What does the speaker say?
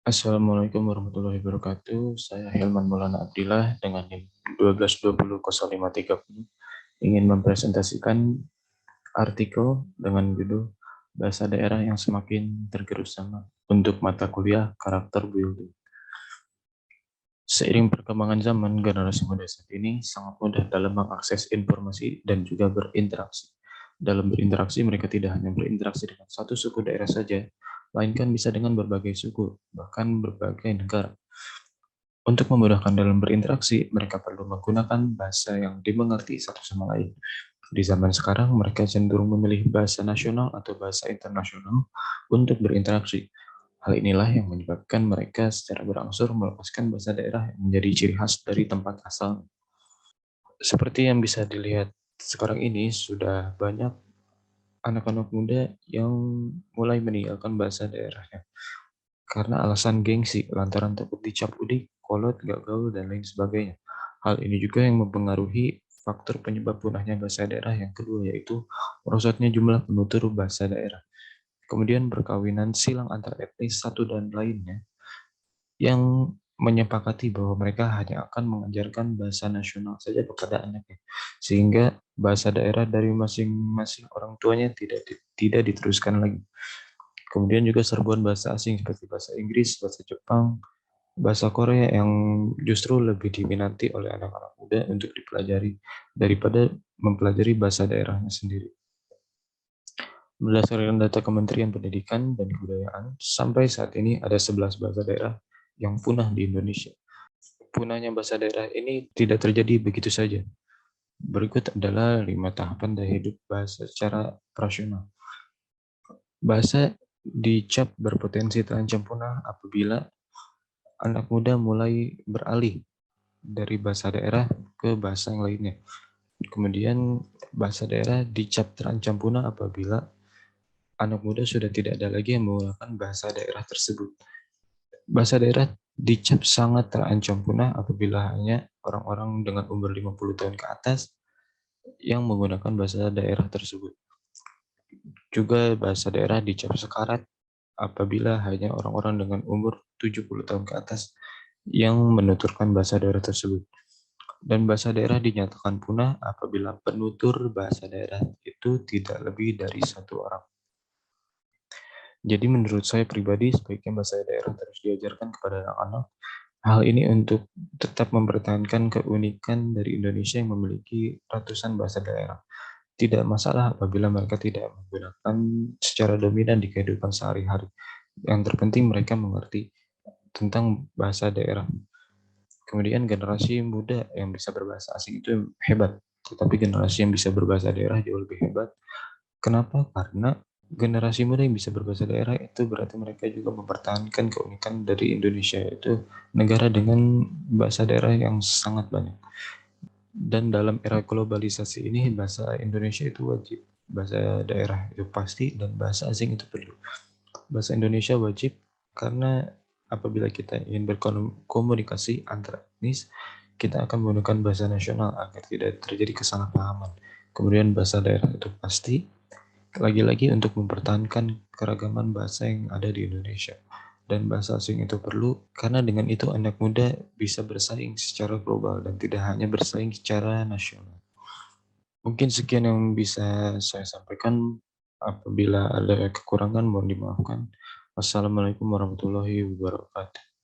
Assalamualaikum warahmatullahi wabarakatuh. Saya Hilman Maulana Abdillah dengan NIM 12200530 ingin mempresentasikan artikel dengan judul Bahasa Daerah yang Semakin Tergerus Zaman untuk mata kuliah Karakter Building. Seiring perkembangan zaman, generasi muda saat ini sangat mudah dalam mengakses informasi dan juga berinteraksi. Dalam berinteraksi, mereka tidak hanya berinteraksi dengan satu suku daerah saja, melainkan bisa dengan berbagai suku, bahkan berbagai negara. Untuk memudahkan dalam berinteraksi, mereka perlu menggunakan bahasa yang dimengerti satu sama lain. Di zaman sekarang, mereka cenderung memilih bahasa nasional atau bahasa internasional untuk berinteraksi. Hal inilah yang menyebabkan mereka secara berangsur melepaskan bahasa daerah yang menjadi ciri khas dari tempat asal. Seperti yang bisa dilihat sekarang ini, sudah banyak anak-anak muda yang mulai meninggalkan bahasa daerahnya karena alasan gengsi, lantaran takut dicap udik, kolot, gak gaul, dan lain sebagainya. Hal ini juga yang mempengaruhi faktor penyebab punahnya bahasa daerah yang kedua, yaitu merosotnya jumlah penutur bahasa daerah. Kemudian perkawinan silang antar etnis satu dan lainnya, yang menyepakati bahwa mereka hanya akan mengajarkan bahasa nasional saja kepada anaknya, sehingga bahasa daerah dari masing-masing orang tuanya tidak diteruskan lagi. Kemudian juga serbuan bahasa asing seperti bahasa Inggris, bahasa Jepang, bahasa Korea yang justru lebih diminati oleh anak-anak muda untuk dipelajari daripada mempelajari bahasa daerahnya sendiri. Berdasarkan data Kementerian Pendidikan dan Kebudayaan, sampai saat ini ada 11 bahasa daerah yang punah di Indonesia. Punahnya bahasa daerah ini tidak terjadi begitu saja. Berikut adalah 5 tahapan daya hidup bahasa secara rasional. Bahasa dicap berpotensi terancam punah apabila anak muda mulai beralih dari bahasa daerah ke bahasa yang lainnya. Kemudian bahasa daerah dicap terancam punah apabila anak muda sudah tidak ada lagi yang menggunakan bahasa daerah tersebut. Bahasa daerah dicap sangat terancam punah apabila hanya orang-orang dengan umur 50 tahun ke atas yang menggunakan bahasa daerah tersebut. Juga bahasa daerah dicap sekarat apabila hanya orang-orang dengan umur 70 tahun ke atas yang menuturkan bahasa daerah tersebut. Dan bahasa daerah dinyatakan punah apabila penutur bahasa daerah itu tidak lebih dari satu orang. Jadi menurut saya pribadi, sebaiknya bahasa daerah terus diajarkan kepada anak-anak. Hal ini untuk tetap mempertahankan keunikan dari Indonesia yang memiliki ratusan bahasa daerah. Tidak masalah apabila mereka tidak menggunakan secara dominan di kehidupan sehari-hari. Yang terpenting mereka mengerti tentang bahasa daerah. Kemudian generasi muda yang bisa berbahasa asing itu hebat, tetapi generasi yang bisa berbahasa daerah jauh lebih hebat. Kenapa? Karena generasi muda yang bisa berbahasa daerah itu berarti mereka juga mempertahankan keunikan dari Indonesia, yaitu negara dengan bahasa daerah yang sangat banyak. Dan dalam era globalisasi ini bahasa Indonesia itu wajib, bahasa daerah itu pasti, dan bahasa asing itu perlu. Bahasa Indonesia wajib karena apabila kita ingin berkomunikasi antar etnis, kita akan menggunakan bahasa nasional agar tidak terjadi kesalahpahaman. Kemudian bahasa daerah itu pasti, lagi-lagi untuk mempertahankan keragaman bahasa yang ada di Indonesia. Dan bahasa asing itu perlu karena dengan itu anak muda bisa bersaing secara global dan tidak hanya bersaing secara nasional. Mungkin sekian yang bisa saya sampaikan. Apabila ada kekurangan mohon dimaafkan. Wassalamualaikum warahmatullahi wabarakatuh.